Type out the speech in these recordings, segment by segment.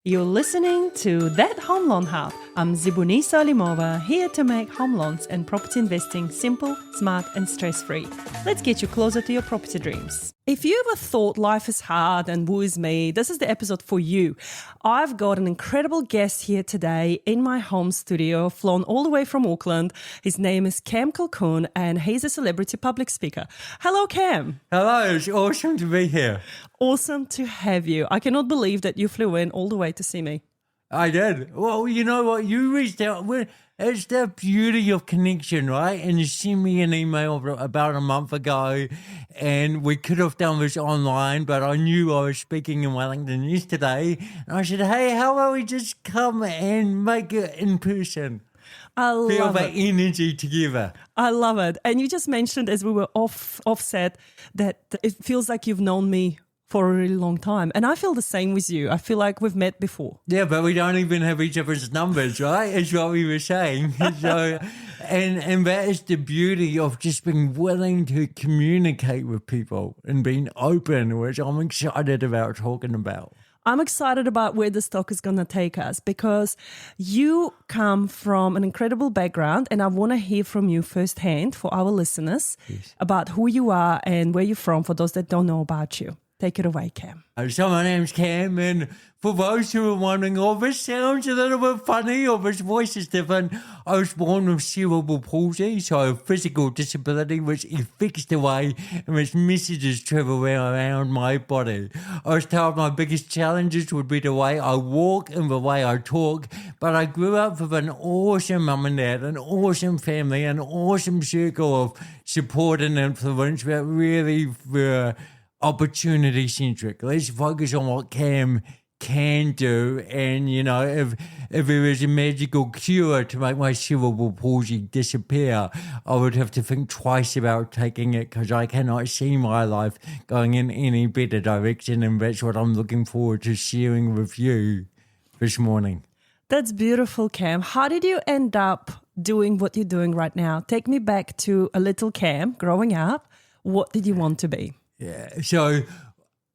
You're listening to That Home Loan Hub. I'm Zibuni Solimova, here to make home loans and property investing simple, smart, and stress-free. Let's get you closer to your property dreams. If you ever thought life is hard and woe is me, this is the episode for you. I've got an incredible guest here today in my home studio, flown all the way from Auckland. His name is Cam Calkoen, and he's a celebrity public speaker. Hello, Cam. Hello, it's awesome to be here. Awesome to have you. I cannot believe that you flew in all the way to see me. I did. Well, you know what? You reached out. It's the beauty of connection, right? And you sent me an email about a month ago, and we could have done this online, but I knew I was speaking in Wellington yesterday. And I said, hey, how about we just come and make it in person? I Feel love that it. energy together. I love it. And you just mentioned as we were offset that it feels like you've known me for a really long time. And I feel the same with you. I feel like we've met before. Yeah, but we don't even have each other's numbers, right? Is what we were saying. So, and that is the beauty of just being willing to communicate with people and being open, which I'm excited about talking about. I'm excited about where this talk is going to take us because you come from an incredible background, and I want to hear from you firsthand for our listeners about who you are and where you're from for those that don't know about you. Take it away, Cam. So my name's Cam, and for those who are wondering, oh, this sounds a little bit funny, or this voice is different, I was born with cerebral palsy, so a physical disability which affects the way in which messages travel around my body. I was told my biggest challenges would be the way I walk and the way I talk, but I grew up with an awesome mum and dad, an awesome family, an awesome circle of support and influence that really were opportunity centric. Let's focus on what Cam can do, and you know, if there was a magical cure to make my cerebral palsy disappear, I would have to think twice about taking it, because I cannot see my life going in any better direction, and that's what I'm looking forward to sharing with you this morning. That's beautiful, Cam. How did you end up doing what you're doing right now? Take me back to a little Cam growing up. What did you want to be? Yeah, so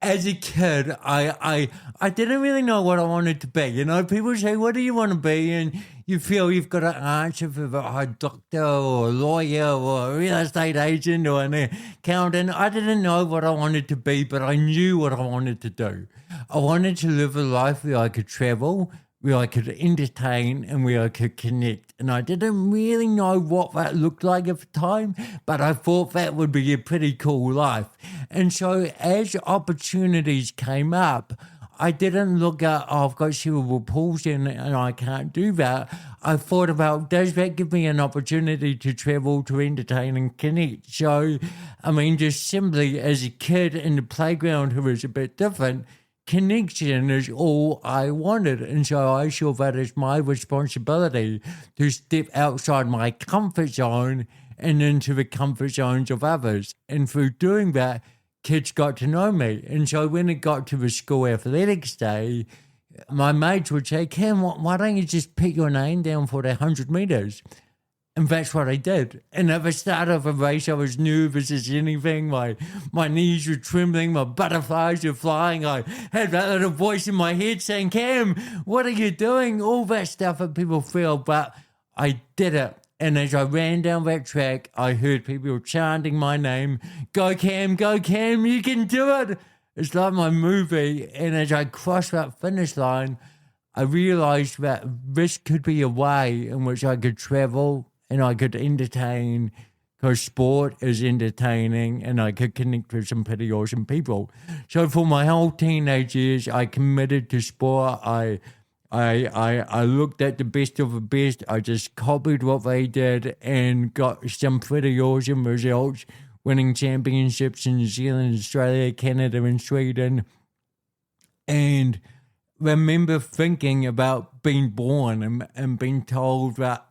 as a kid, I didn't really know what I wanted to be. You know, people say, what do you want to be? And you feel you've got to answer for a doctor or a lawyer or a real estate agent or an accountant. I didn't know what I wanted to be, but I knew what I wanted to do. I wanted to live a life where I could travel, where I could entertain, and where I could connect. And I didn't really know what that looked like at the time, but I thought that would be a pretty cool life. And so as opportunities came up, I didn't look at, oh, I've got cerebral palsy and I can't do that. I thought about, does that give me an opportunity to travel, to entertain and connect? So, I mean, just simply as a kid in the playground who was a bit different, connection is all I wanted. And so I saw that as my responsibility to step outside my comfort zone and into the comfort zones of others. And through doing that, kids got to know me. And so when it got to the school athletics day, my mates would say, Cam, why don't you just put your name down for the 100 metres? And that's what I did. And at the start of a race, I was nervous as anything. My knees were trembling. My butterflies were flying. I had that little voice in my head saying, Cam, what are you doing? All that stuff that people feel. But I did it. And as I ran down that track, I heard people chanting my name. Go, Cam, you can do it. It's like my movie. And as I crossed that finish line, I realized that this could be a way in which I could travel and I could entertain, because sport is entertaining, and I could connect with some pretty awesome people. So for my whole teenage years, I committed to sport. I looked at the best of the best. I just copied what they did and got some pretty awesome results, winning championships in New Zealand, Australia, Canada, and Sweden. And remember thinking about being born and being told that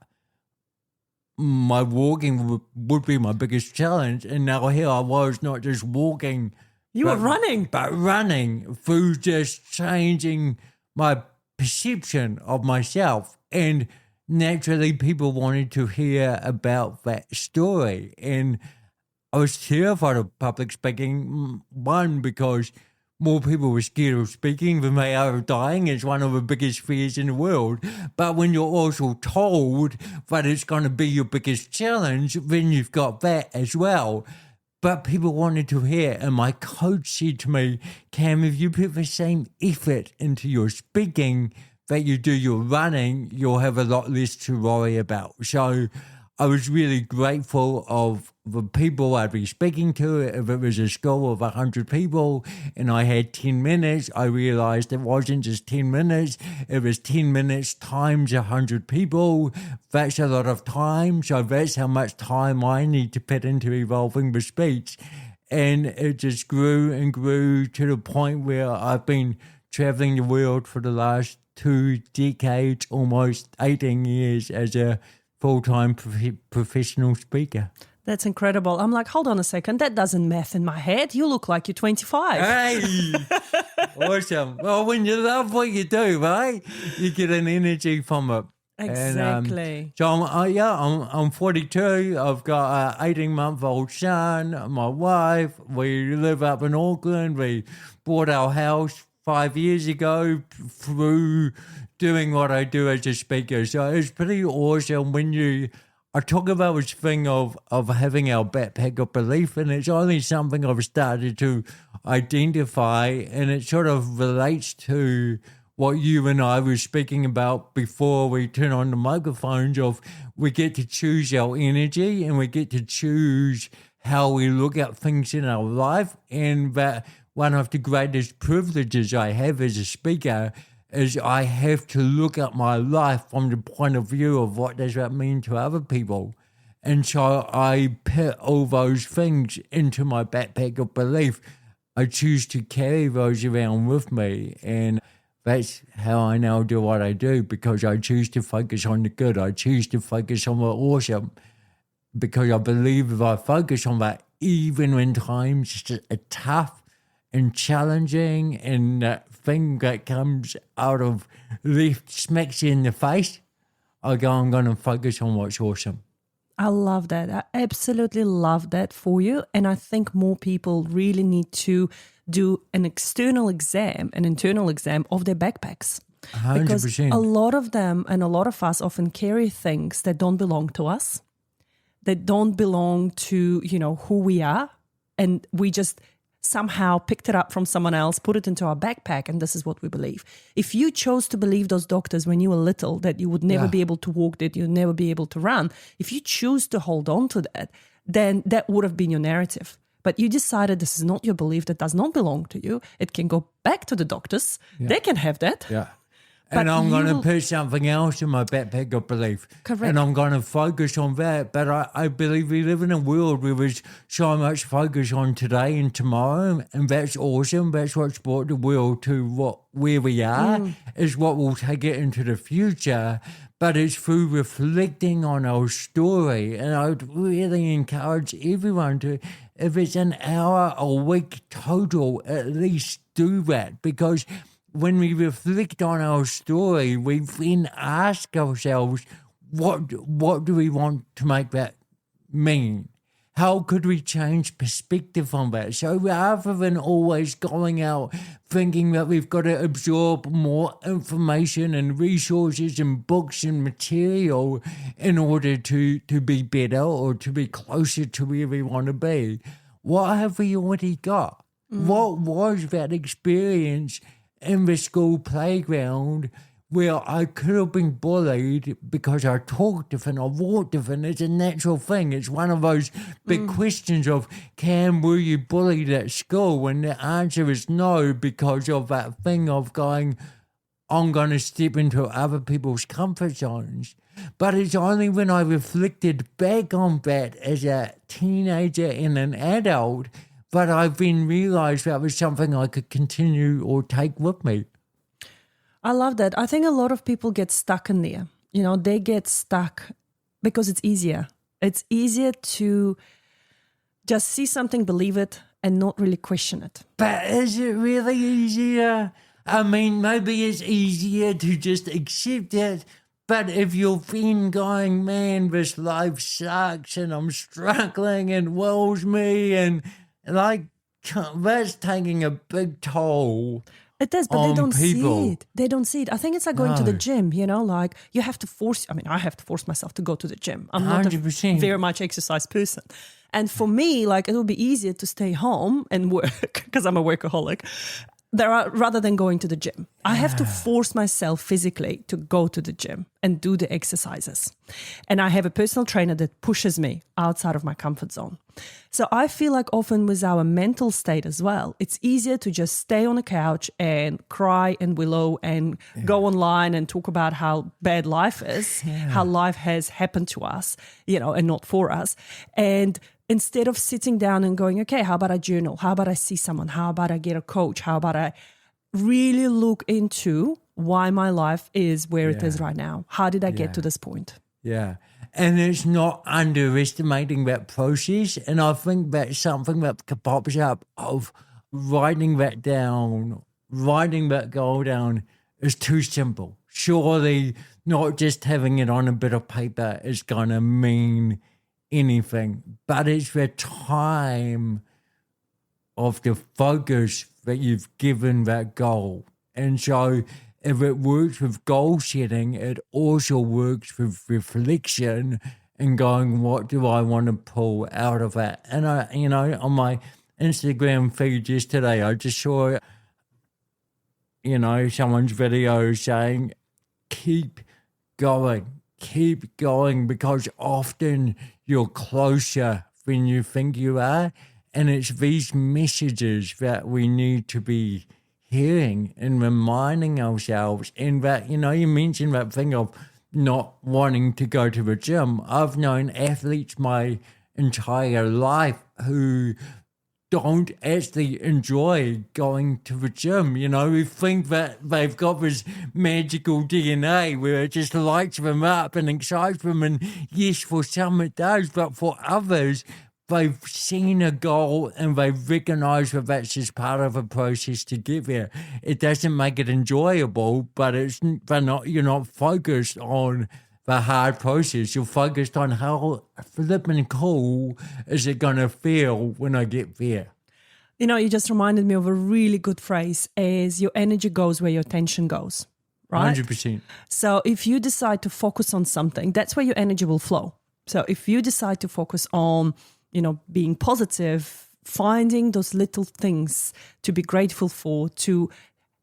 my walking would be my biggest challenge. And now here I was, not just walking. You were running. But running through just changing my perception of myself. And naturally people wanted to hear about that story. And I was terrified of public speaking, one, because more people were scared of speaking than they are of dying. It's one of the biggest fears in the world. But when you're also told that it's going to be your biggest challenge, then you've got that as well. But people wanted to hear, and my coach said to me, Cam, if you put the same effort into your speaking that you do your running, you'll have a lot less to worry about. So I was really grateful of the people I'd be speaking to. If it was a school of 100 people and I had 10 minutes, I realized it wasn't just 10 minutes. It was 10 minutes times 100 people. That's a lot of time. So that's how much time I need to put into evolving the speech. And it just grew and grew to the point where I've been traveling the world for the last 2 decades, almost 18 years as a full-time professional speaker. That's incredible. I'm like, hold on a second. That doesn't math in my head. You look like you're 25. Hey, awesome. Well, when you love what you do, right, you get an energy from it. Exactly. And, so I'm 42. I've got an 18-month-old son, my wife. We live up in Auckland. We bought our house 5 years ago through doing what I do as a speaker. So it's pretty awesome when I talk about this thing of having our backpack of belief, and it's only something I've started to identify, and it sort of relates to what you and I were speaking about before we turn on the microphones of we get to choose our energy and we get to choose how we look at things in our life, and that one of the greatest privileges I have as a speaker is I have to look at my life from the point of view of what does that mean to other people. And so I put all those things into my backpack of belief. I choose to carry those around with me. And that's how I now do what I do, because I choose to focus on the good. I choose to focus on the awesome, because I believe if I focus on that, even when times are tough and challenging, and that thing that comes out of left smacks you in the face, I'm going to focus on what's awesome. I love that. I absolutely love that for you. And I think more people really need to do an external exam, an internal exam of their backpacks. 100%. Because a lot of them and a lot of us often carry things that don't belong to us, that don't belong to, who we are. And we just somehow picked it up from someone else, put it into our backpack, and this is what we believe. If you chose to believe those doctors when you were little, that you would never be able to walk, that you'd never be able to run, if you choose to hold on to that, then that would have been your narrative. But you decided this is not your belief, that does not belong to you. It can go back to the doctors. Yeah. They can have that. Yeah. And I'm going to put something else in my backpack of belief. Correct. And I'm going to focus on that. But I believe we live in a world where there's so much focus on today and tomorrow. And that's awesome. That's what's brought the world to where we are, is what will take it into the future. But it's through reflecting on our story. And I would really encourage everyone to, if it's an hour a week total, at least do that. Because when we reflect on our story, we then ask ourselves, what do we want to make that mean? How could we change perspective on that? So rather than always going out thinking that we've got to absorb more information and resources and books and material in order to be better or to be closer to where we want to be, what have we already got? What was that experience in the school playground where I could have been bullied because I talk different, I walk different? It's a natural thing. It's one of those big questions of, Cam, were you bullied at school? And the answer is no, because of that thing of going, I'm going to step into other people's comfort zones. But it's only when I reflected back on that as a teenager and an adult but I've then realised that was something I could continue or take with me. I love that. I think a lot of people get stuck in there. They get stuck because it's easier. It's easier to just see something, believe it, and not really question it. But is it really easier? I mean, maybe it's easier to just accept it. But if you're then going, man, this life sucks and I'm struggling and woes me and like, that's taking a big toll. It does, but they on don't people. see it. They don't see it. I think it's like going to the No. gym, like you have to force, I have to force myself to go to the gym. I'm not a 100%. very much exercise person. And for me, like it would be easier to stay home and work because I'm a workaholic rather than going to the gym. I have to force myself physically to go to the gym and do the exercises. And I have a personal trainer that pushes me outside of my comfort zone. So I feel like often with our mental state as well, it's easier to just stay on the couch and cry and wallow and go online and talk about how bad life is, how life has happened to us, and not for us. And instead of sitting down and going, okay, how about I journal? How about I see someone? How about I get a coach? How about I really look into why my life is where it is right now? How did I get to this point? Yeah. And it's not underestimating that process. And I think that's something that pops up of writing that goal down is too simple. Surely not just having it on a bit of paper is going to mean anything, but it's the time of the focus that you've given that goal. And so if it works with goal setting, it also works with reflection and going, what do I want to pull out of that? And on my Instagram feed yesterday, I just saw, someone's video saying, keep going, because often you're closer than you think you are. And it's these messages that we need to be hearing and reminding ourselves. And that, you mentioned that thing of not wanting to go to the gym. I've known athletes my entire life who don't actually enjoy going to the gym. We think that they've got this magical DNA where it just lights them up and excites them. And yes, for some it does, but for others, they've seen a goal and they've recognized that that's just part of a process to get there. It doesn't make it enjoyable, but you're not focused on the hard process. You're focused on how flipping cool is it going to feel when I get there. You just reminded me of a really good phrase is your energy goes where your attention goes, right? 100%. So if you decide to focus on something, that's where your energy will flow. So if you decide to focus on being positive, finding those little things to be grateful for, to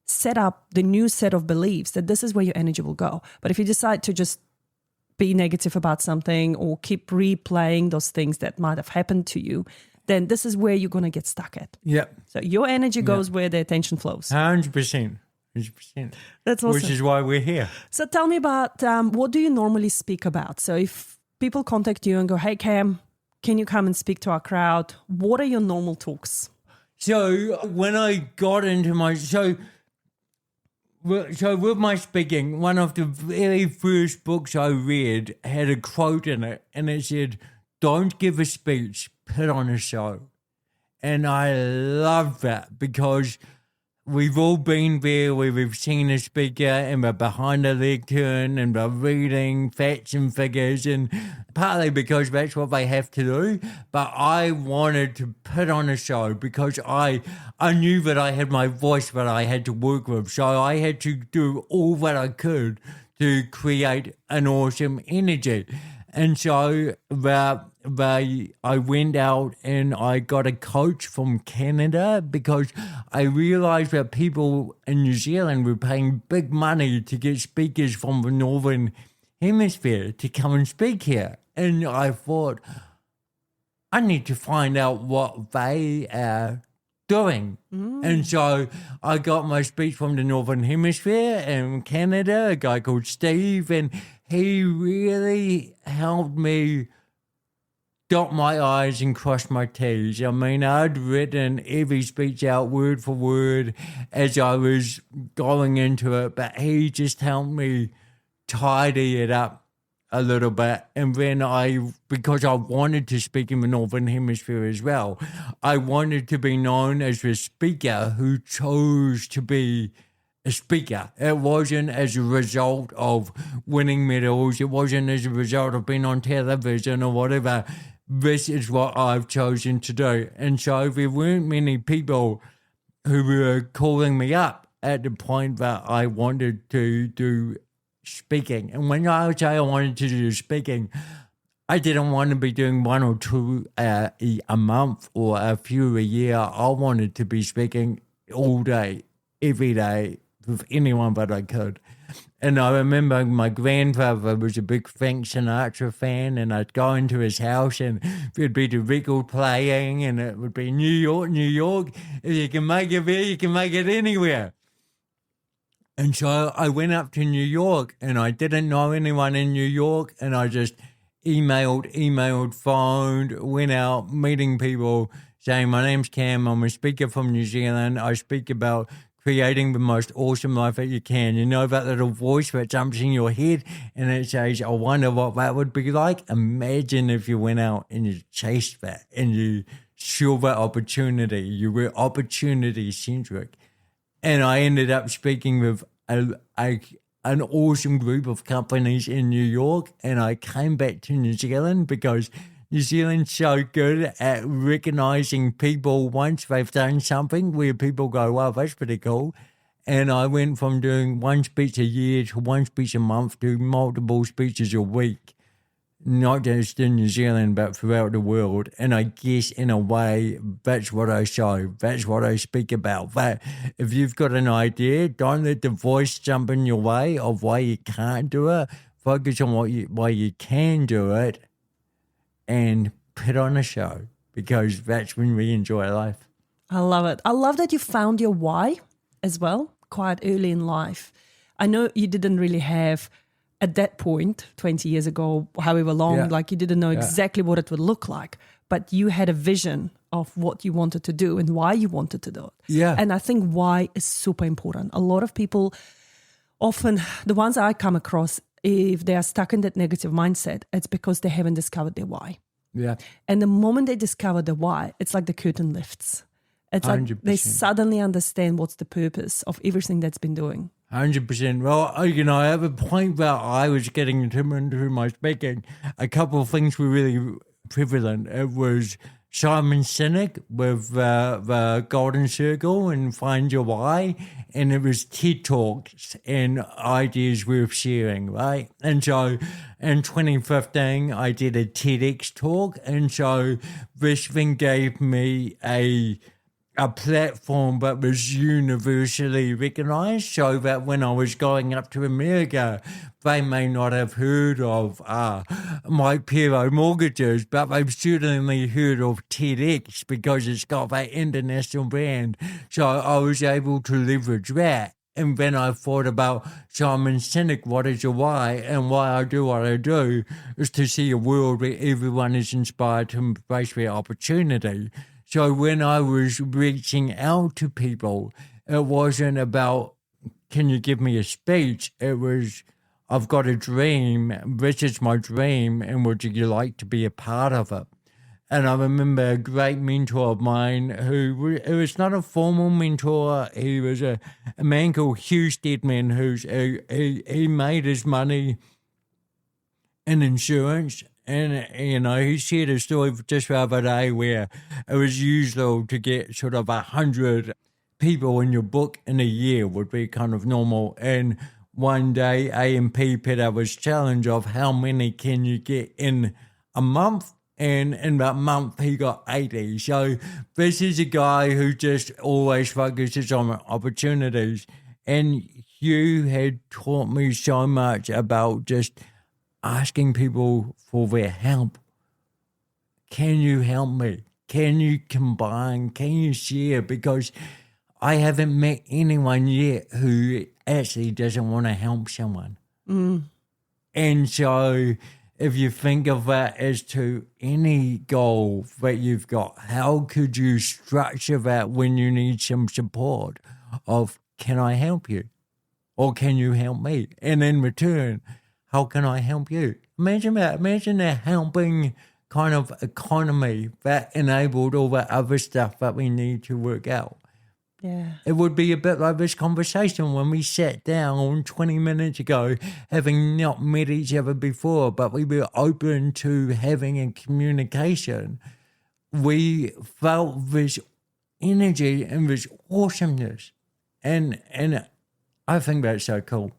set up the new set of beliefs that this is where your energy will go. But if you decide to just be negative about something or keep replaying those things that might have happened to you, then this is where you're going to get stuck at. Yep. So your energy goes where the attention flows. 100%. 100%. That's awesome. Which is why we're here. So tell me about what do you normally speak about? So if people contact you and go, hey, Cam, can you come and speak to our crowd? What are your normal talks? So when I got into with my speaking, one of the very first books I read had a quote in it, and it said, don't give a speech, put on a show. And I love that because we've all been there where we've seen a speaker and we're behind a lectern and we're reading facts and figures, and partly because that's what they have to do. But I wanted to put on a show because I knew that I had my voice that I had to work with. So I had to do all that I could to create an awesome energy. And so I went out and I got a coach from Canada because I realized that people in New Zealand were paying big money to get speakers from the Northern Hemisphere to come and speak here. And I thought, I need to find out what they are doing. And so I got my speech from the Northern Hemisphere in Canada, a guy called Steve, and he really helped me dot my I's and cross my T's. I mean, I'd written every speech out word for word as I was going into it, but he just helped me tidy it up a little bit. And then because I wanted to speak in the Northern Hemisphere as well, I wanted to be known as the speaker who chose to be a speaker. It wasn't as a result of winning medals. It wasn't as a result of being on television or whatever. this is what I've chosen to do. And so there weren't many people who were calling me up at the point that I wanted to do speaking. And when I say I wanted to do speaking, I didn't want to be doing 1 or 2 a month or a few a year. I wanted to be speaking all day, every day, with anyone that I could. And I remember my grandfather was a big Frank Sinatra fan, and I'd go into his house and there'd be the record playing, and it would be New York, New York. If you can make it there, you can make it anywhere. And so I went up to New York, and I didn't know anyone in New York, and I just emailed, phoned, went out meeting people, saying, my name's Cam, I'm a speaker from New Zealand. I speak about creating the most awesome life that you can. You know that little voice that jumps in your head and it says, I wonder what that would be like? Imagine if you went out and you chased that and you saw that opportunity. You were opportunity-centric. And I ended up speaking with an awesome group of companies in New York, and I came back to New Zealand because New Zealand's so good at recognizing people once they've done something where people go, wow, that's pretty cool. And I went from doing 1 speech a year to 1 speech a month to multiple speeches a week, not just in New Zealand, but throughout the world. And I guess in a way, that's what I show. That's what I speak about. That if you've got an idea, don't let the voice jump in your way of why you can't do it. Focus on why you can do it, and put on a show, because that's when we enjoy life. I love it. I love that you found your why as well quite early in life. I know you didn't really have, at that point, 20 years ago, however long, like you didn't know exactly what it would look like, but you had a vision of what you wanted to do and why you wanted to do it. Yeah. And I think why is super important. A lot of people, often the ones I come across, if they are stuck in that negative mindset, it's because they haven't discovered their why. Yeah. And the moment they discover the why, it's like the curtain lifts. It's 100%. Like they suddenly understand what's the purpose of everything that's been doing. 100%. Well, at the point where I was getting into my speaking, a couple of things were really prevalent. It was Simon Sinek with the Golden Circle and Find Your Why, and it was TED Talks and ideas worth sharing, right? And so in 2015, I did a TEDx talk, and so this thing gave me a platform that was universally recognized, so that when I was going up to America, they may not have heard of Mike Pero Mortgages, but they've certainly heard of TEDx because it's got that international brand. So I was able to leverage that. And then I thought about Simon Sinek, what is your why? And why I do what I do is to see a world where everyone is inspired to embrace their opportunity. So when I was reaching out to people, it wasn't about, can you give me a speech? It was, I've got a dream, this is my dream, and would you like to be a part of it? And I remember a great mentor of mine who was not a formal mentor. He was a man called Hugh Stedman, he made his money in insurance. And, he shared a story just the other day where it was usual to get sort of 100 people in your book in a year would be kind of normal. And one day AMP put up his challenge of how many can you get in a month? And in that month, he got 80. So this is a guy who just always focuses on opportunities. And Hugh had taught me so much about just asking people for their help. Can you help me? Can you combine? Can you share? Because I haven't met anyone yet who actually doesn't want to help someone. And so if you think of that as to any goal that you've got, how could you structure that when you need some support of, can I help you? Or can you help me? And in return, how can I help you? Imagine that. Imagine a helping kind of economy that enabled all that other stuff that we need to work out. Yeah. It would be a bit like this conversation when we sat down 20 minutes ago, having not met each other before, but we were open to having a communication. We felt this energy and this awesomeness. And I think that's so cool.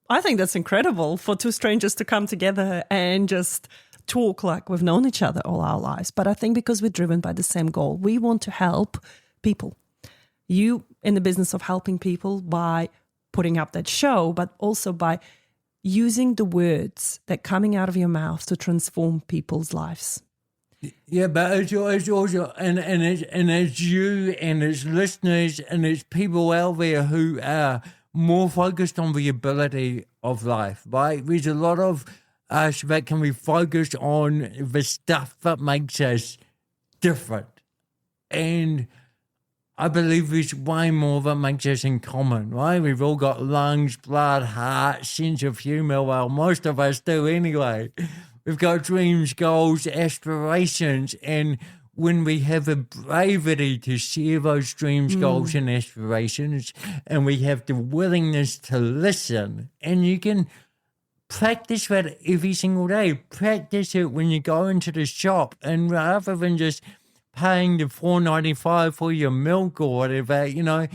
I think that's incredible for two strangers to come together and just talk like we've known each other all our lives. But I think because we're driven by the same goal, we want to help people. You in the business of helping people by putting up that show, but also by using the words that coming out of your mouth to transform people's lives. Yeah, but it's also, and as you and as listeners and as people out there who are more focused on the ability of life, right? There's a lot of us that can be focused on the stuff that makes us different. And I believe there's way more that makes us in common, right? We've all got lungs, blood, heart, sense of humour. Well, most of us do anyway. We've got dreams, goals, aspirations, and when we have the bravery to share those dreams, goals, and aspirations, and we have the willingness to listen, and you can practice that every single day. Practice it when you go into the shop, and rather than just paying the $4.95 for your milk or whatever,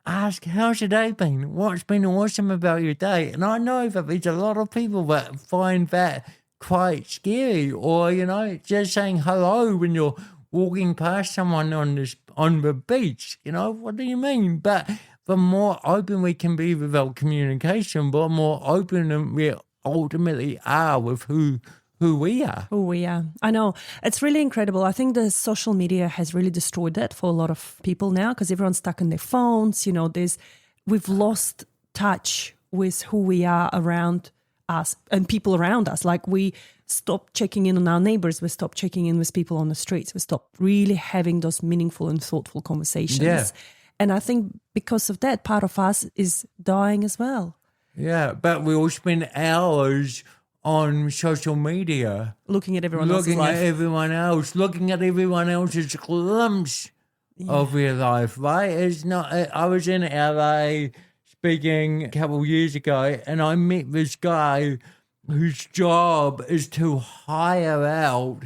ask, how's your day been? What's been awesome about your day? And I know that there's a lot of people that find that quite scary, or, just saying hello when you're walking past someone on the beach. What do you mean? But the more open we can be with our communication, the more open we ultimately are with who we are. Who we are. I know. It's really incredible. I think the social media has really destroyed that for a lot of people now because everyone's stuck on their phones. We've lost touch with who we are around us and people around us. Like we stopped checking in on our neighbors. We stopped checking in with people on the streets. We stopped really having those meaningful and thoughtful conversations. Yeah. And I think because of that, part of us is dying as well. Yeah, but we all spend hours on social media. Looking at everyone else's life. Looking at everyone else's glimpse of their life, right? It's not. I was in LA speaking a couple of years ago, and I met this guy whose job is to hire out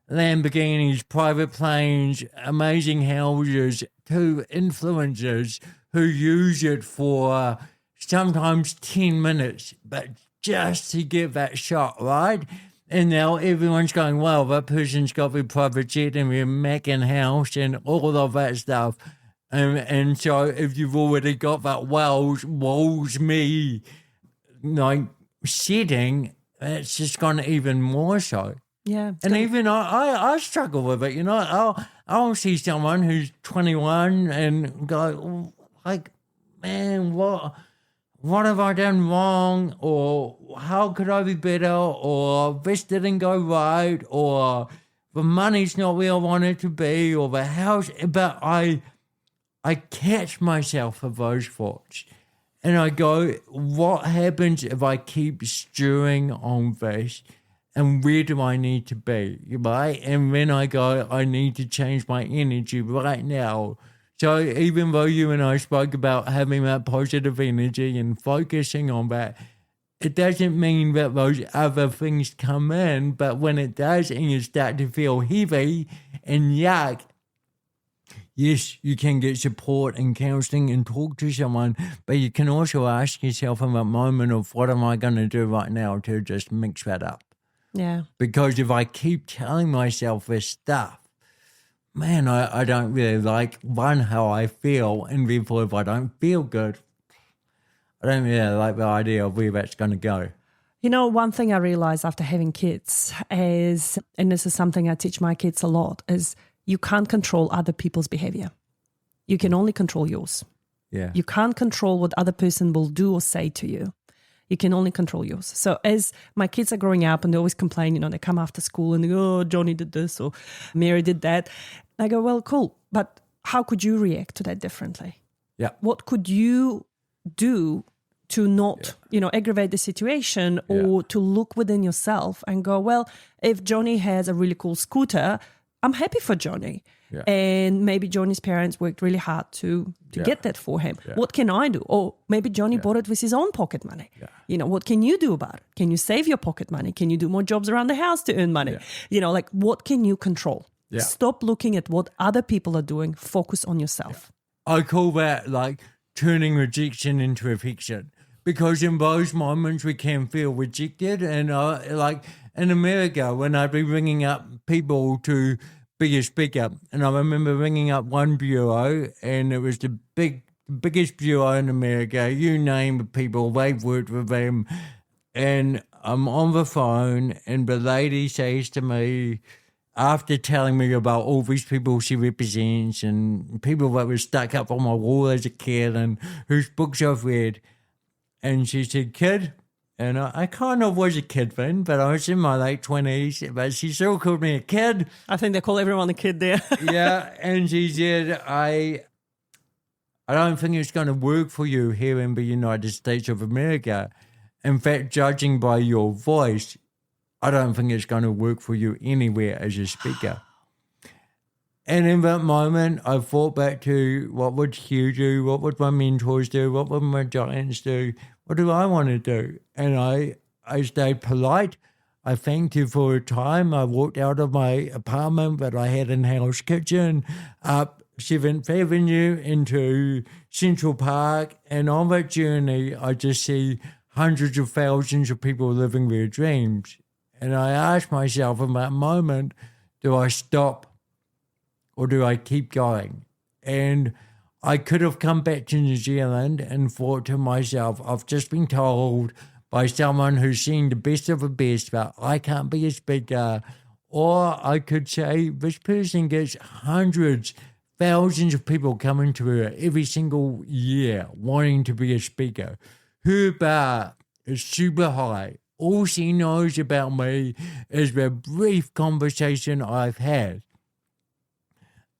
Lamborghinis, private planes, amazing houses to influencers who use it for sometimes 10 minutes, but just to get that shot, right? And now everyone's going, well, that person's got their private jet and their Mac and house and all of that stuff. And so if you've already got that woes me setting, it's just gone even more so. Yeah. And even I struggle with it, I'll see someone who's 21 and go, like, man, what have I done wrong? Or how could I be better? Or this didn't go right? Or the money's not where I want it to be? Or the house, but I catch myself of those thoughts. And I go, what happens if I keep stewing on this? And where do I need to be, right? And then I go, I need to change my energy right now. So even though you and I spoke about having that positive energy and focusing on that, it doesn't mean that those other things come in. But when it does and you start to feel heavy and yuck, yes, you can get support and counselling and talk to someone, but you can also ask yourself in that moment of what am I going to do right now to just mix that up? Yeah. Because if I keep telling myself this stuff, man, I don't really like, one, how I feel, and therefore if I don't feel good, I don't really like the idea of where that's going to go. One thing I realized after having kids is, and this is something I teach my kids a lot, is you can't control other people's behavior. You can only control yours. Yeah. You can't control what other person will do or say to you. You can only control yours. So as my kids are growing up and they always complain, they come after school and they go, oh, Johnny did this or Mary did that. I go, well, cool. But how could you react to that differently? Yeah. What could you do to not, aggravate the situation or to look within yourself and go, well, if Johnny has a really cool scooter, I'm happy for Johnny. Yeah. And maybe Johnny's parents worked really hard to get that for him. Yeah. What can I do? Or maybe Johnny bought it with his own pocket money. Yeah. You know, what can you do about it? Can you save your pocket money? Can you do more jobs around the house to earn money? Yeah. You know, like what can you control? Yeah. Stop looking at what other people are doing. Focus on yourself. Yeah. I call that like turning rejection into affection. Because in those moments we can feel rejected. And like in America, when I'd be ringing up people to be a speaker, and I remember ringing up one bureau, and it was the biggest bureau in America. You name the people, they've worked with them. And I'm on the phone, and the lady says to me, after telling me about all these people she represents and people that were stuck up on my wall as a kid and whose books I've read, and she said, kid, and I kind of was a kid then, but I was in my late 20s, but she still called me a kid. I think they call everyone a kid there. Yeah, and she said, I don't think it's going to work for you here in the United States of America. In fact, judging by your voice, I don't think it's going to work for you anywhere as a speaker. And in that moment, I thought back to what would Hugh do? What would my mentors do? What would my giants do? What do I want to do? And I stayed polite. I thanked you for a time. I walked out of my apartment that I had in Hell's Kitchen, up 7th Avenue into Central Park. And on that journey, I just see hundreds of thousands of people living their dreams. And I asked myself in that moment, do I stop or do I keep going? And I could have come back to New Zealand and thought to myself, I've just been told by someone who's seen the best of the best that I can't be a speaker. Or I could say, this person gets hundreds, thousands of people coming to her every single year wanting to be a speaker. Her bar is super high. All she knows about me is the brief conversation I've had.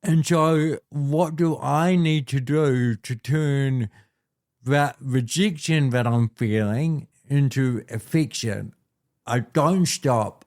And so what do I need to do to turn that rejection that I'm feeling into affection? I don't stop.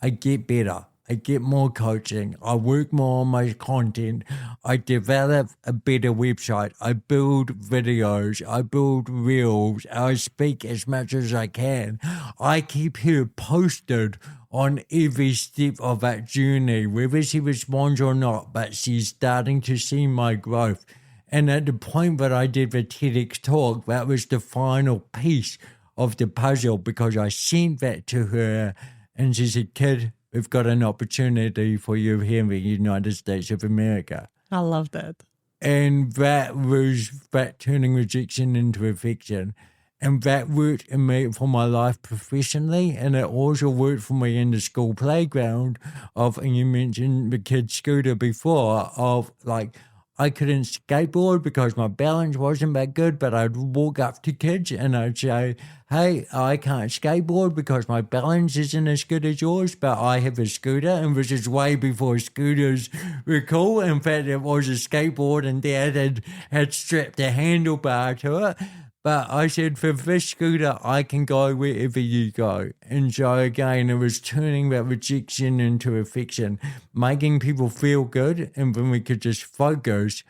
I get better. I get more coaching. I work more on my content. I develop a better website. I build videos. I build reels. I speak as much as I can. I keep her posted on every step of that journey, whether she responds or not, but she's starting to see my growth. And at the point that I did the TEDx talk, that was the final piece of the puzzle, because I sent that to her and she said, kid, we've got an opportunity for you here in the United States of America. I love that. And that was that turning rejection into affection. And that worked in me for my life professionally, and it also worked for me in the school playground of, and you mentioned the kid scooter before, of like, I couldn't skateboard because my balance wasn't that good, but I'd walk up to kids and I'd say, hey, I can't skateboard because my balance isn't as good as yours, but I have a scooter, and this is way before scooters were cool. In fact, it was a skateboard and Dad had strapped a handlebar to it. But I said, for this scooter, I can go wherever you go. And so again, it was turning that rejection into affection, making people feel good, and then we could just focus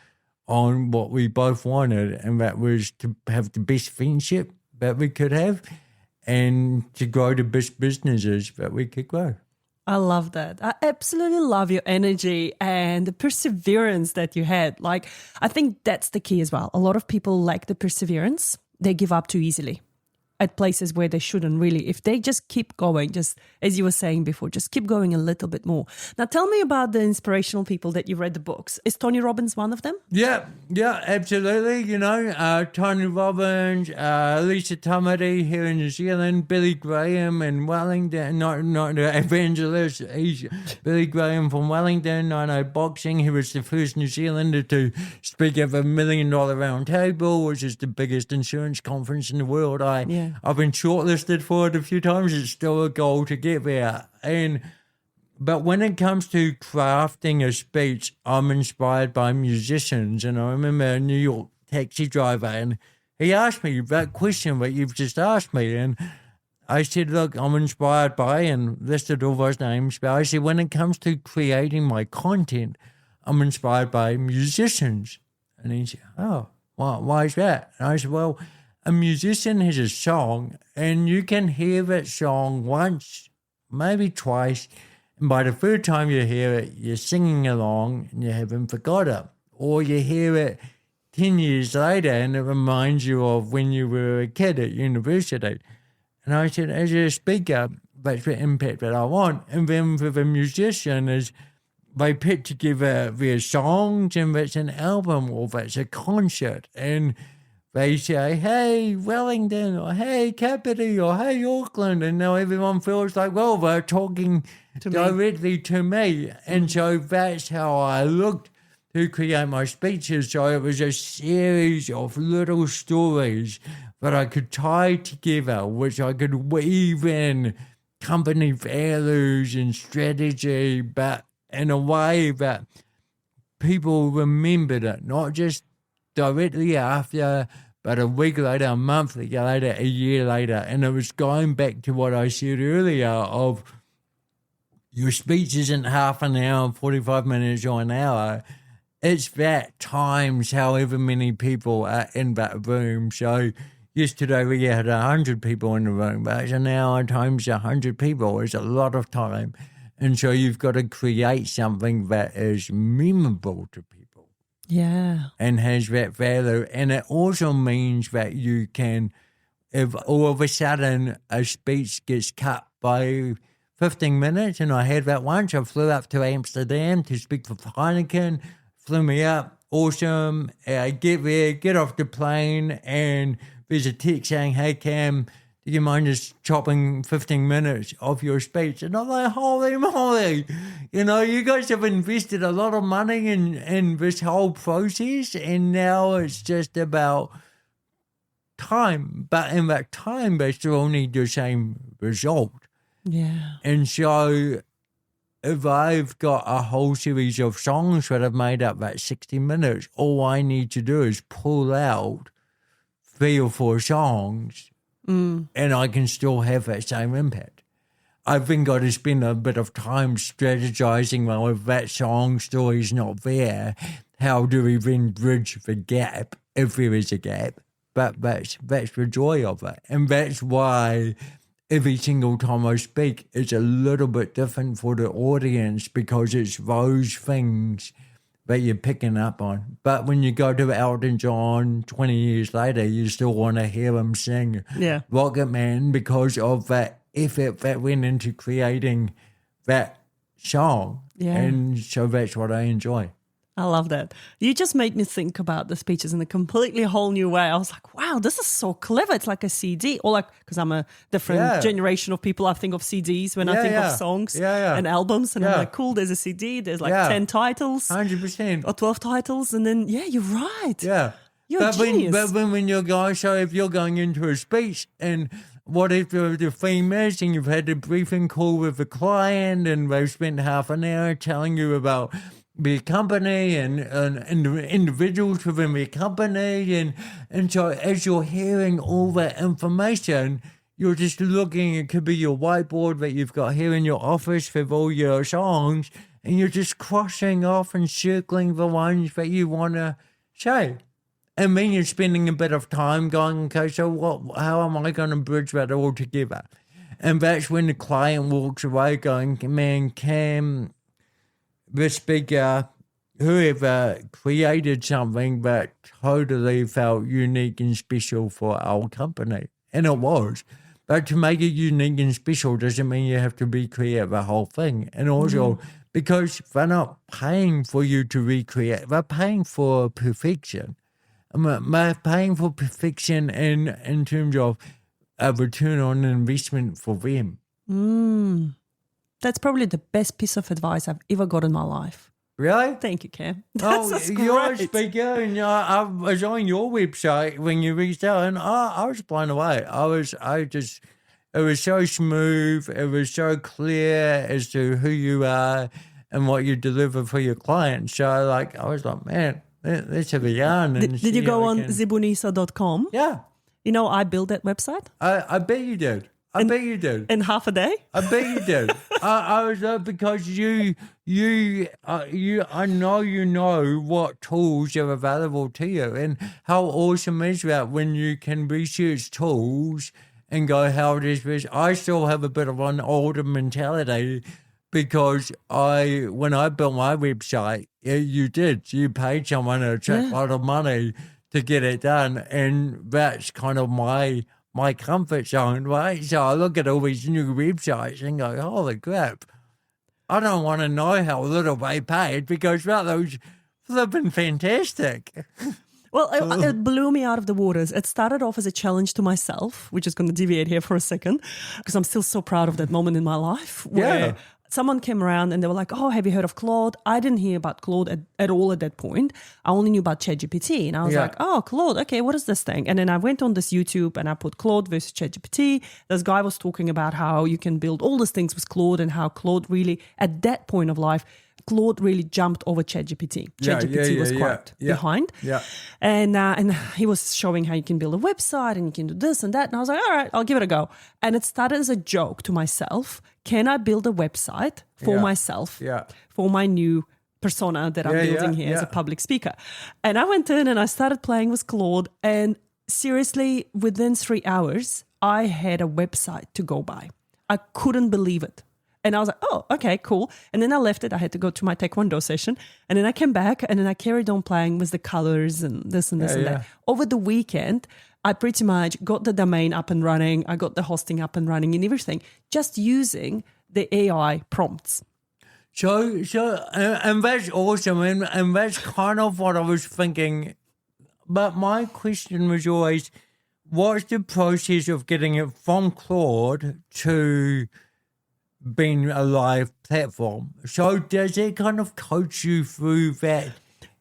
on what we both wanted, and that was to have the best friendship that we could have and to grow the best businesses that we could grow. I love that. I absolutely love your energy and the perseverance that you had. Like, I think that's the key as well. A lot of people lack the perseverance. They give up too easily at places where they shouldn't really. If they just keep going, just as you were saying before, just keep going a little bit more. Now, tell me about the inspirational people that you read the books. Is Tony Robbins one of them? Yeah, absolutely. You know, Tony Robbins, Lisa Tamati here in New Zealand, Billy Graham in Wellington, not the evangelist, he's Billy Graham from Wellington. I know boxing. He was the first New Zealander to speak at the $1 Million Round Table, which is the biggest insurance conference in the world. I've been shortlisted for it a few times. It's still a goal to get there. But when it comes to crafting a speech, I'm inspired by musicians. And I remember a New York taxi driver, and he asked me that question that you've just asked me. And I said, look, I'm inspired by, and listed all those names. But I said, when it comes to creating my content, I'm inspired by musicians. And he said, oh, why is that? And I said, well, a musician has a song and you can hear that song once, maybe twice. And by the third time you hear it, you're singing along and you haven't forgot it. Or you hear it 10 years later and it reminds you of when you were a kid at university. And I said, as a speaker, that's the impact that I want. And then for the musician is they put together their songs and that's an album or that's a concert. And they say, hey, Wellington, or hey, Kapiti, or hey, Auckland. And now everyone feels like, well, they're talking directly to me. And so that's how I looked to create my speeches. So it was a series of little stories that I could tie together, which I could weave in company values and strategy, but in a way that people remembered it, not just directly after, but a week later, a month later, a year later. And it was going back to what I said earlier of your speech isn't half an hour, 45 minutes or an hour. It's that times however many people are in that room. So yesterday we had 100 people in the room, but it's an hour times 100 people. It's a lot of time. And so you've got to create something that is memorable to people. Yeah. And has that value. And it also means that you can, if all of a sudden a speech gets cut by 15 minutes, and I had that once, I flew up to Amsterdam to speak for Heineken, flew me up, awesome. I get there, get off the plane, and there's a text saying, hey, Cam, do you mind just chopping 15 minutes off your speech? And I'm like, holy moly, you know, you guys have invested a lot of money in this whole process, and now it's just about time. But in that time, they still need the same result. Yeah. And so if I've got a whole series of songs that have made up that 60 minutes, all I need to do is pull out 3 or 4 songs and I can still have that same impact. I've then got to spend a bit of time strategizing, well, if that song story's not there, how do we then bridge the gap, if there is a gap? But that's the joy of it. And that's why every single time I speak, it's a little bit different for the audience because it's those things that you're picking up on. But when you go to Elton John 20 years later, you still want to hear him sing Rocket Man because of that effort that went into creating that song. Yeah. And so that's what I enjoy. I love that. You just made me think about the speeches in a completely whole new way. I was like, wow, this is so clever. It's like a CD. Or like, because I'm a different generation of people, I think of CDs when I think of songs and albums. And I'm like, cool, there's a CD. There's like 10 titles. 100%. Or 12 titles. And then, you're right. Yeah. You're a genius. But when you're going, so if you're going into a speech and what if the theme is and you've had a briefing call with the client and they've spent half an hour telling you about the company and the individuals within the company. And so as you're hearing all that information, you're just looking, it could be your whiteboard that you've got here in your office with all your songs, and you're just crossing off and circling the ones that you want to say. And then you're spending a bit of time going, okay, so how am I going to bridge that all together? And that's when the client walks away going, man, Cam, the speaker, whoever created something that totally felt unique and special for our company. And it was. But to make it unique and special doesn't mean you have to recreate the whole thing. And also, because they're not paying for you to recreate, they're paying for perfection. They're paying for perfection in terms of a return on investment for them. That's probably the best piece of advice I've ever got in my life. Really? Thank you, Cam. You're a speaker, and I was on your website when you reached out, and I was blown away. It was so smooth. It was so clear as to who you are and what you deliver for your clients. So, I was like, man, let's have a yarn. Did you go on zibunisa.com? Yeah. You know, I built that website. I bet you did. I bet you did. In half a day? I bet you did. I was because I know you know what tools are available to you, and how awesome is that when you can research tools and go, how does this? I still have a bit of an older mentality because when I built my website, you paid someone a lot of money to get it done, and that's kind of my comfort zone, right? So I look at all these new websites and go, holy crap, I don't want to know how little they paid because that was flipping fantastic. Well, it blew me out of the waters. It started off as a challenge to myself, which is going to deviate here for a second, because I'm still so proud of that moment in my life where someone came around and they were like, oh, have you heard of Claude? I didn't hear about Claude at all at that point. I only knew about ChatGPT. And I was like, oh, Claude, okay, what is this thing? And then I went on this YouTube and I put Claude versus ChatGPT. This guy was talking about how you can build all these things with Claude and how Claude really, at that point of life, Claude really jumped over ChatGPT. ChatGPT was quite behind. Yeah. And he was showing how you can build a website and you can do this and that. And I was like, all right, I'll give it a go. And it started as a joke to myself. Can I build a website for myself, for my new persona that I'm building here as a public speaker? And I went in and I started playing with Claude. And seriously, within 3 hours, I had a website to go by. I couldn't believe it. And I was like, oh, okay, cool. And then I left it. I had to go to my taekwondo session. And then I came back and then I carried on playing with the colors and this and this and that. Over the weekend, I pretty much got the domain up and running. I got the hosting up and running and everything, just using the AI prompts. So, and that's awesome. And that's kind of what I was thinking. But my question was always, what's the process of getting it from Claude to being a live platform? So does it kind of coach you through that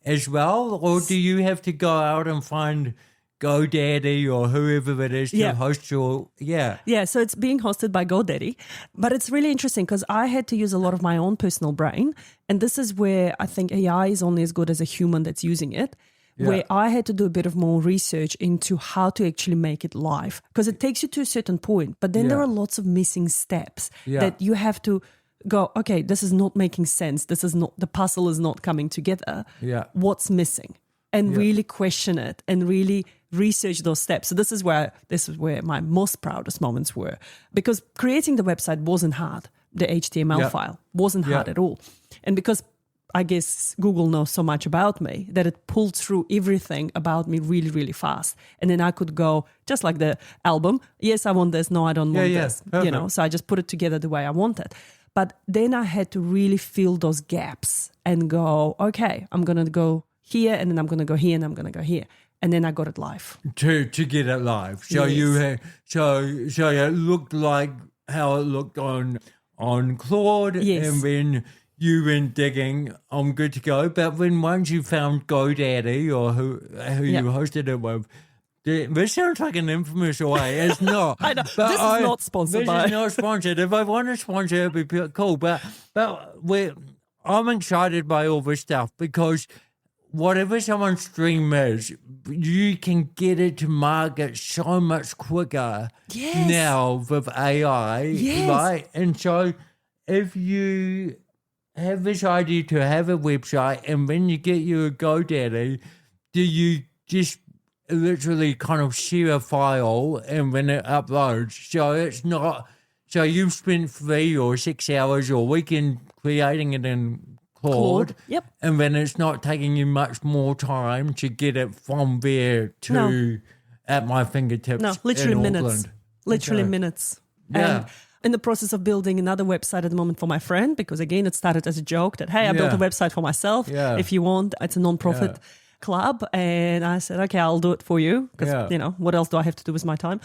as well? Or do you have to go out and find GoDaddy or whoever it is to host your... Yeah, so it's being hosted by GoDaddy. But it's really interesting because I had to use a lot of my own personal brain. And this is where I think AI is only as good as a human that's using it. Where I had to do a bit of more research into how to actually make it live. Because it takes you to a certain point, but then there are lots of missing steps that you have to go, okay, this is not making sense. This is not, the puzzle is not coming together. What's missing? And really question it and really research those steps. So this is where my most proudest moments were. Because creating the website wasn't hard. The HTML file wasn't hard at all. And because I guess Google knows so much about me that it pulled through everything about me really, really fast. And then I could go, just like the album, yes, I want this, no, I don't want this. You know, so I just put it together the way I want it. But then I had to really fill those gaps and go, okay, I'm going to go here and then I'm going to go here and I'm going to go here. And then I got it live. To get it live. So you had, so it looked like how it looked on Claude. And then you went digging, I'm good to go. But when once you found GoDaddy or who you hosted it with, this sounds like an infamous way. It's not. I know. But this is not sponsored by. This is not sponsored. If I want to sponsor it, it'd be cool. But I'm excited by all this stuff because whatever someone's dream is, you can get it to market so much quicker now with AI, right? And so if you have this idea to have a website and when you get you a GoDaddy, do you just literally kind of share a file and when it uploads? So it's not, so you've spent 3 or 6 hours or a weekend creating it in Claude. And then it's not taking you much more time to get it from there to at my fingertips. No, literally minutes. Auckland. Literally minutes. And in the process of building another website at the moment for my friend, because again, it started as a joke that, hey, I built a website for myself. If you want, it's a non-profit club. And I said, okay, I'll do it for you. Because, you know, what else do I have to do with my time?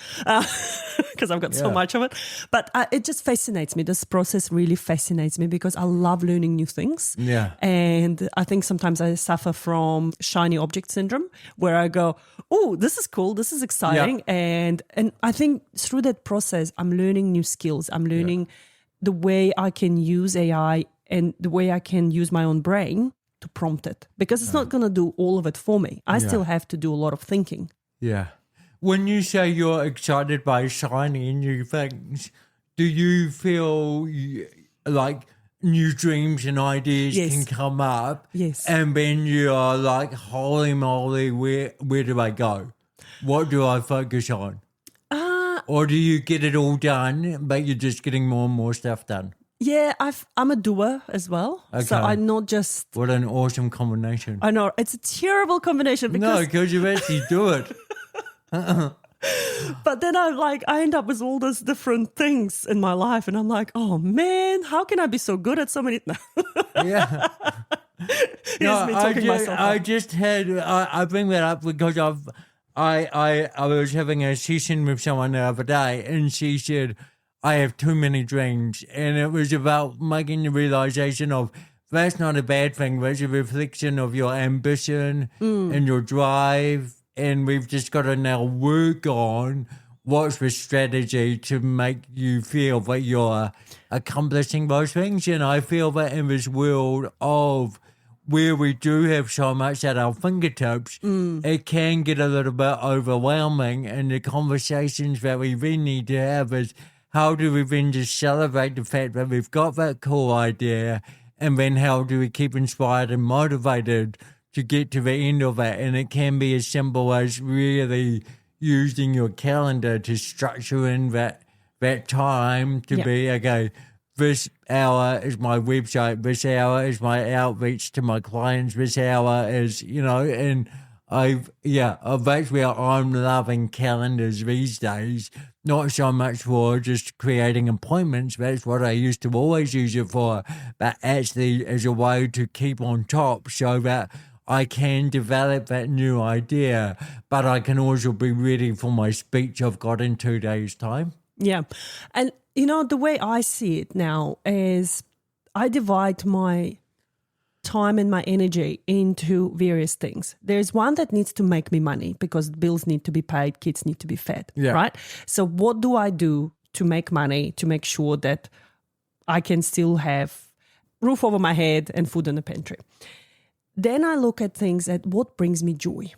Because I've got so much of it. But it just fascinates me. This process really fascinates me because I love learning new things. And I think sometimes I suffer from shiny object syndrome where I go, oh, this is cool. This is exciting. And I think through that process, I'm learning new skills. I'm learning the way I can use AI and the way I can use my own brain to prompt it, because it's not going to do all of it for me. I still have to do a lot of thinking. when you say you're excited by shiny new things, do you feel like new dreams and ideas Yes. can come up? Yes. And then you're like, holy moly, where do I go? What do I focus on? Or do you get it all done, but you're just getting more and more stuff done? Yeah, I'm a doer as well. So Okay. I'm not just... What an awesome combination. I know, it's a terrible combination No, because... because you actually do it. But then I end up with all those different things in my life and I'm like, oh man, how can I be so good at so many... Yeah. Here's me talking myself up. I just had, I bring that up because I was having a session with someone the other day and she said, I have too many dreams. And it was about making the realization of that's not a bad thing, but it's a reflection of your ambition and your drive. And we've just got to now work on what's the strategy to make you feel that you're accomplishing those things. And I feel that in this world of where we do have so much at our fingertips, it can get a little bit overwhelming. And the conversations that we really need to have is how do we then just celebrate the fact that we've got that cool idea, and then how do we keep inspired and motivated to get to the end of it? And it can be as simple as really using your calendar to structure in that time to be, okay, this hour is my website, this hour is my outreach to my clients, this hour is, and that's where I'm loving calendars these days. Not so much for just creating appointments, that's what I used to always use it for, but actually as a way to keep on top so that I can develop that new idea, but I can also be ready for my speech I've got in 2 days' time. Yeah. And, the way I see it now is I divide my time and my energy into various things. There's one that needs to make me money because bills need to be paid, kids need to be fed, right? So what do I do to make money to make sure that I can still have roof over my head and food in the pantry? Then I look at things at what brings me joy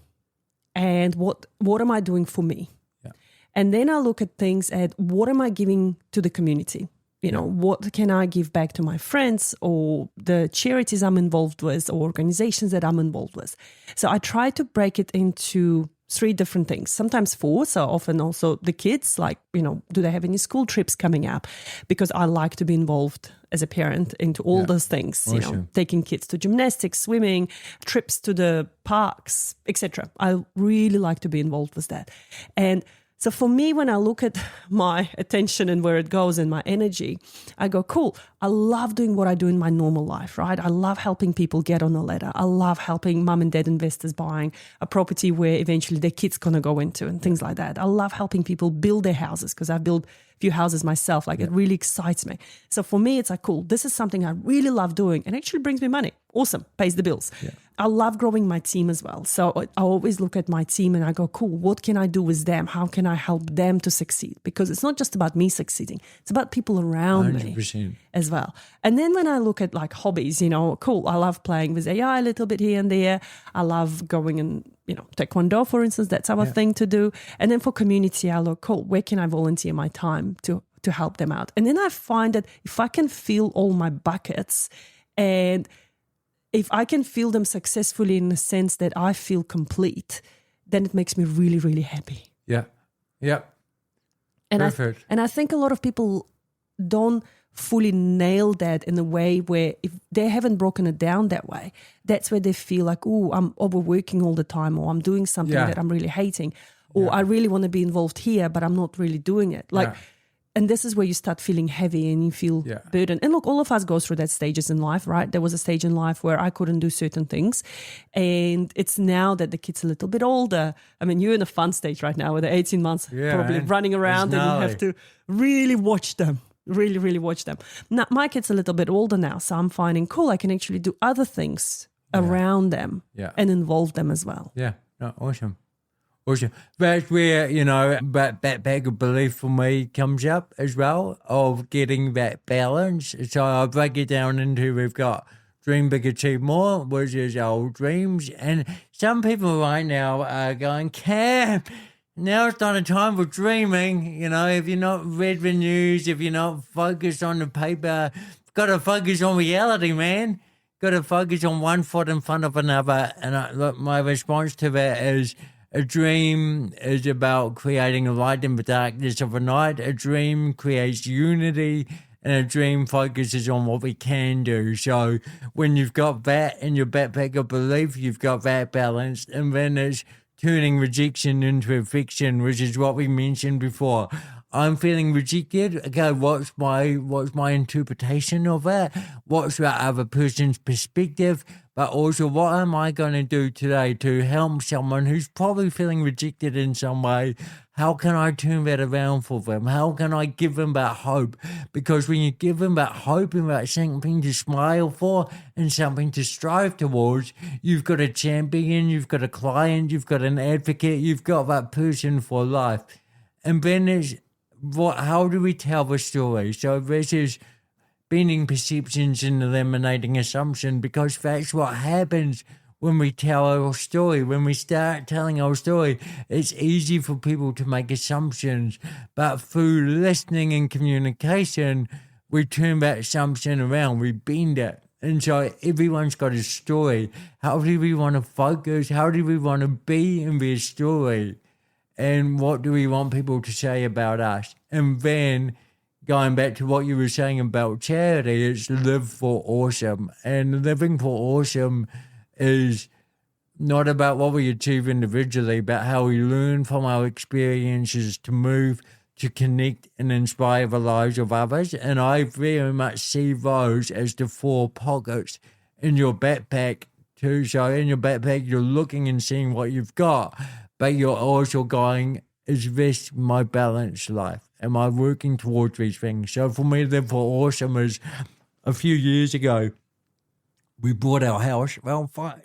and what am I doing for me? Yeah. And then I look at things at what am I giving to the community? What can I give back to my friends or the charities I'm involved with or organizations that I'm involved with? So I try to break it into 3 different things, sometimes 4. So often also the kids, like, do they have any school trips coming up? Because I like to be involved as a parent into all those things, taking kids to gymnastics, swimming, trips to the parks, etc. I really like to be involved with that. And so for me, when I look at my attention and where it goes and my energy, I go, cool, I love doing what I do in my normal life, right? I love helping people get on a ladder. I love helping mum and dad investors buying a property where eventually their kid's going to go into and things like that. I love helping people build their houses because I've built a few houses myself. It really excites me. So for me, it's like, cool, this is something I really love doing and actually brings me money. Awesome, pays the bills. Yeah. I love growing my team as well. So I always look at my team and I go, cool, what can I do with them? How can I help them to succeed? Because it's not just about me succeeding. It's about people around 100%. Me as well. And then when I look at hobbies, cool, I love playing with AI a little bit here and there. I love going and, taekwondo, for instance, that's our thing to do. And then for community, I look, cool, where can I volunteer my time to help them out? And then I find that if I can fill all my buckets and if I can fill them successfully in the sense that I feel complete, then it makes me really, really happy. Yeah. Yeah. And Perfect. I think a lot of people don't fully nail that in a way where if they haven't broken it down that way, that's where they feel like, oh, I'm overworking all the time, or I'm doing something that I'm really hating, or I really want to be involved here, but I'm not really doing it. And this is where you start feeling heavy and you feel burdened. And look, all of us go through that stages in life, right? There was a stage in life where I couldn't do certain things. And it's now that the kid's a little bit older. I mean, you're in a fun stage right now with the 18 months probably running around and you have to really watch them, really, really watch them. Now, my kid's a little bit older now, so I'm finding, cool, I can actually do other things around them and involve them as well. Yeah, no, awesome. Awesome. That's where, that bag of belief for me comes up as well, of getting that balance. So I break it down into, we've got dream big, achieve more, which is our dreams. And some people right now are going, Cam, now it's not a time for dreaming. You know, if you're not read the news, if you're not focused on the paper, got to focus on reality, man. Got to focus on one foot in front of another. And look, my response to that is a dream is about creating a light in the darkness of the night. A dream creates unity, and a dream focuses on what we can do. So when you've got that in your backpack of belief, you've got that balance, and then it's turning rejection into affection, which is what we mentioned before. I'm feeling rejected. Okay, what's my interpretation of that? What's the other person's perspective? But also, what am I going to do today to help someone who's probably feeling rejected in some way? How can I turn that around for them? How can I give them that hope? Because when you give them that hope and that something to smile for and something to strive towards, you've got a champion, you've got a client, you've got an advocate, you've got that person for life. And then it's how do we tell the story? So this is bending perceptions and eliminating assumption, because that's what happens when we tell our story. When we start telling our story, it's easy for people to make assumptions, but through listening and communication, we turn that assumption around, we bend it. And so everyone's got a story. How do we want to focus? How do we want to be in their story? And what do we want people to say about us? And then going back to what you were saying about charity, it's live for awesome. And living for awesome is not about what we achieve individually, but how we learn from our experiences to move, to connect and inspire the lives of others. And I very much see those as the 4 pockets in your backpack too. So in your backpack, you're looking and seeing what you've got, but you're also going, is this my balanced life? Am I working towards these things? So for me, live for awesome is a few years ago, we bought our house,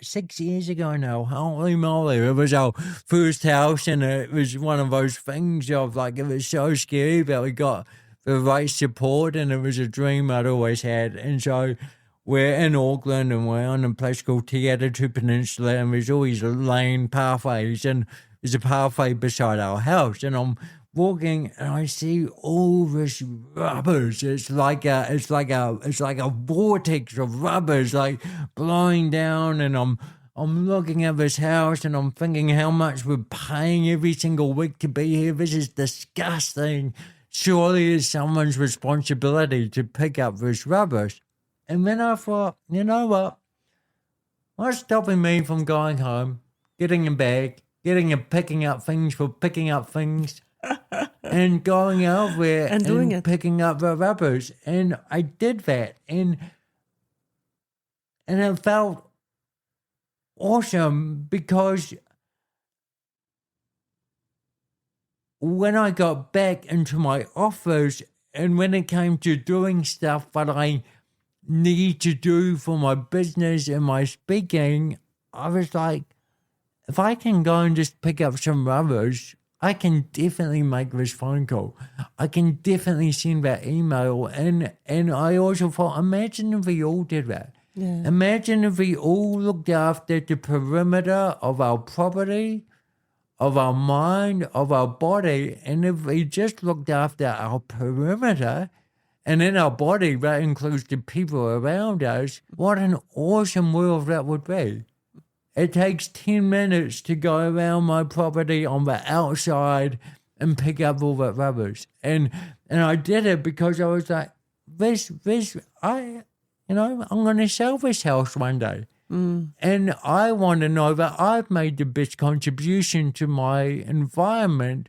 6 years ago now. Holy moly. It was our first house, and it was one of those things of it was so scary, but we got the right support, and it was a dream I'd always had. And so we're in Auckland, and we're on a place called Te Atatu Peninsula, and there's always lane pathways, and there's a pathway beside our house, and I'm walking and I see all this rubbish. It's like a vortex of rubbish blowing down, and I'm looking at this house and I'm thinking how much we're paying every single week to be here. This is disgusting. Surely it's someone's responsibility to pick up this rubbish. And then I thought, you know what? What's stopping me from going home, getting a bag, picking up things, and going out there and doing it, picking up the rubbish. And I did that, and it felt awesome, because when I got back into my office and when it came to doing stuff that I need to do for my business and my speaking, I was like, if I can go and just pick up some rubbish, I can definitely make this phone call. I can definitely send that email. And I also thought, imagine if we all did that. Yeah. Imagine if we all looked after the perimeter of our property, of our mind, of our body, and if we just looked after our perimeter, and in our body, that includes the people around us, what an awesome world that would be. It takes 10 minutes to go around my property on the outside and pick up all that rubbish. And I did it because I was like, I'm going to sell this house one day. And I want to know that I've made the best contribution to my environment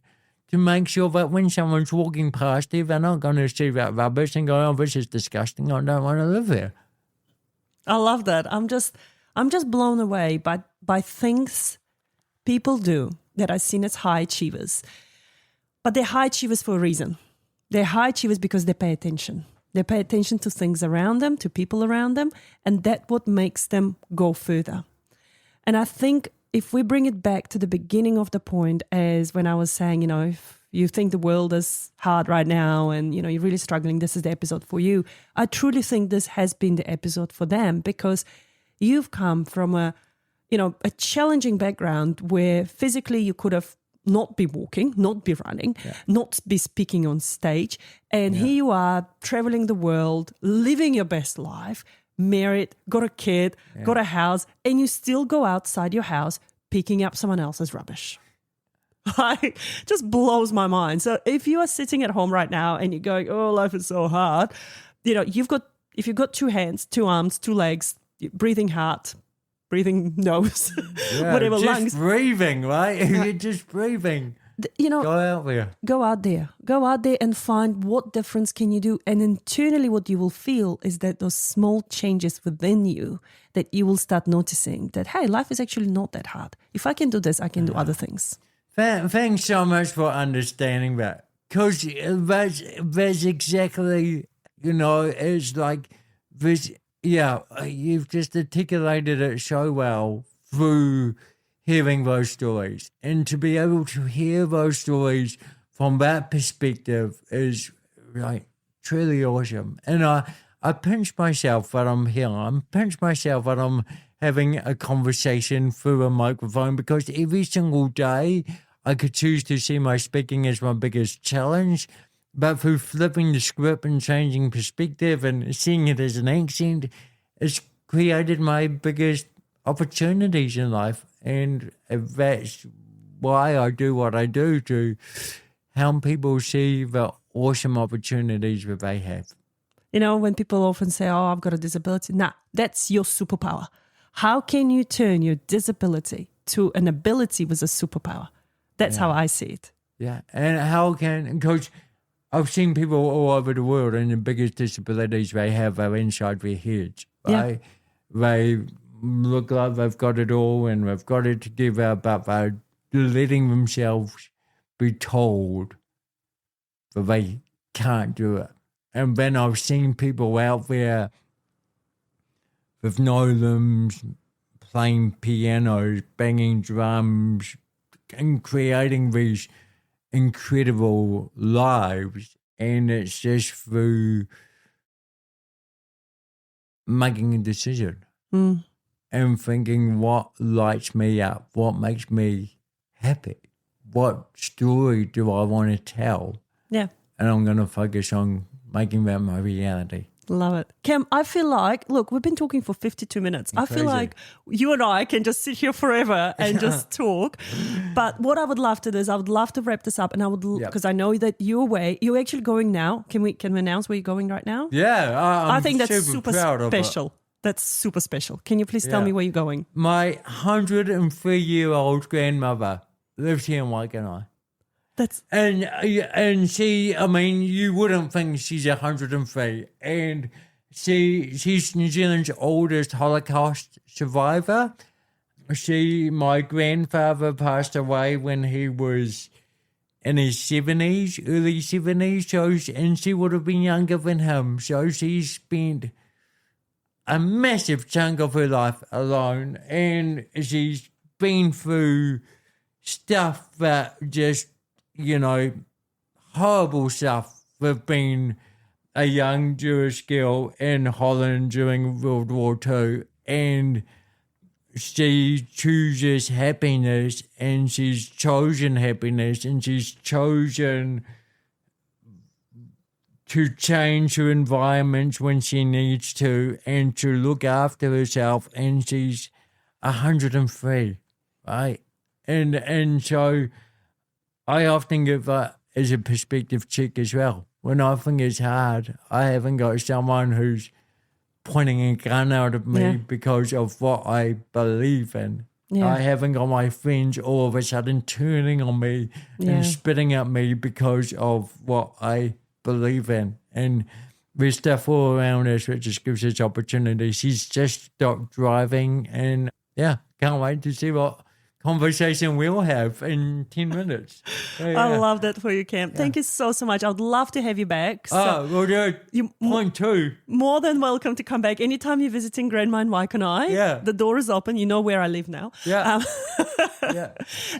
to make sure that when someone's walking past here, they're not going to see that rubbish and go, oh, this is disgusting, I don't want to live here. I love that. I'm just blown away by things people do that are seen as high achievers. But they're high achievers for a reason. They're high achievers because they pay attention. They pay attention to things around them, to people around them, and that's what makes them go further. And I think if we bring it back to the beginning of the point, as when I was saying, if you think the world is hard right now and, you're really struggling, this is the episode for you. I truly think this has been the episode for them, because you've come from a challenging background where physically you could have not be walking, not be running, not be speaking on stage. And here you are traveling the world, living your best life, married, got a kid, got a house, and you still go outside your house picking up someone else's rubbish. Like, just blows my mind. So if you are sitting at home right now and you're going, oh, life is so hard, if you've got 2 hands, 2 arms, 2 legs, breathing heart, breathing nose, whatever, just lungs. Breathing, right? You're just breathing. Go out there. Go out there and find what difference can you do. And internally what you will feel is that those small changes within you that you will start noticing that, hey, life is actually not that hard. If I can do this, I can do other things. Thanks so much for understanding that. Because that's exactly, it's like this. Yeah, you've just articulated it so well through hearing those stories. And to be able to hear those stories from that perspective is like truly awesome. And I pinch myself that I'm here. I pinch myself that I'm having a conversation through a microphone, because every single day I could choose to see my speaking as my biggest challenge, but through flipping the script and changing perspective and seeing it as an accent, it's created my biggest opportunities in life. And that's why I do what I do, to help people see the awesome opportunities that they have. When people often say, oh, I've got a disability. Nah, that's your superpower. How can you turn your disability to an ability with a superpower? That's how I see it. Yeah. And because I've seen people all over the world, and the biggest disabilities they have are inside their heads. Right? Yeah. They look like they've got it all and they've got it together, but they're letting themselves be told that they can't do it. And then I've seen people out there with no limbs, playing pianos, banging drums, and creating these incredible lives. And it's just through making a decision and thinking, what lights me up, what makes me happy, what story do I want to tell? Yeah. And I'm going to focus on making that my reality. Love it. Cam, I feel like, look, we've been talking for 52 minutes. I feel like you and I can just sit here forever and just talk. But what I would love to do is I would love to wrap this up, and I would, because I know that you're away. You're actually going now. Can we announce where you're going right now? Yeah. I think that's super special. That's super special. Can you please tell me where you're going? My 103-year-old grandmother lives here in Waikanae. And she, I mean, you wouldn't think she's 103. And she's New Zealand's oldest Holocaust survivor. My grandfather passed away when he was in his 70s, early 70s. And she would have been younger than him. So she spent a massive chunk of her life alone. And she's been through stuff that just, horrible stuff with being a young Jewish girl in Holland during World War II. And she chooses happiness, and she's chosen happiness, and she's chosen to change her environment when she needs to, and to look after herself. And she's 103, right? And so I often give that as a perspective check as well. When I think it's hard, I haven't got someone who's pointing a gun out at me because of what I believe in. Yeah. I haven't got my friends all of a sudden turning on me and spitting at me because of what I believe in. And there's stuff all around us that just gives us opportunity. She's just stopped driving, and can't wait to see what conversation we'll have in 10 minutes. I love that for you, Cam. Thank you so much. I would love to have you back. We'll do point two. More than welcome to come back. Anytime you're visiting Grandma in Waikanae, the door is open. You know where I live now. Yeah. Cool.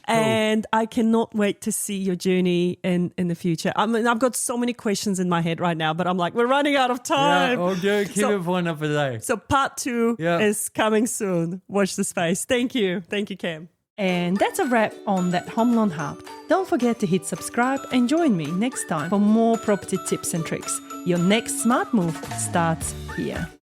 And I cannot wait to see your journey in the future. I mean, I've got so many questions in my head right now, but I'm like, we're running out of time. Yeah, we'll do. Keep it for another day. So part 2 is coming soon. Watch the space. Thank you. Thank you, Cam. And that's a wrap on That Home Loan Hub. Don't forget to hit subscribe and join me next time for more property tips and tricks. Your next smart move starts here.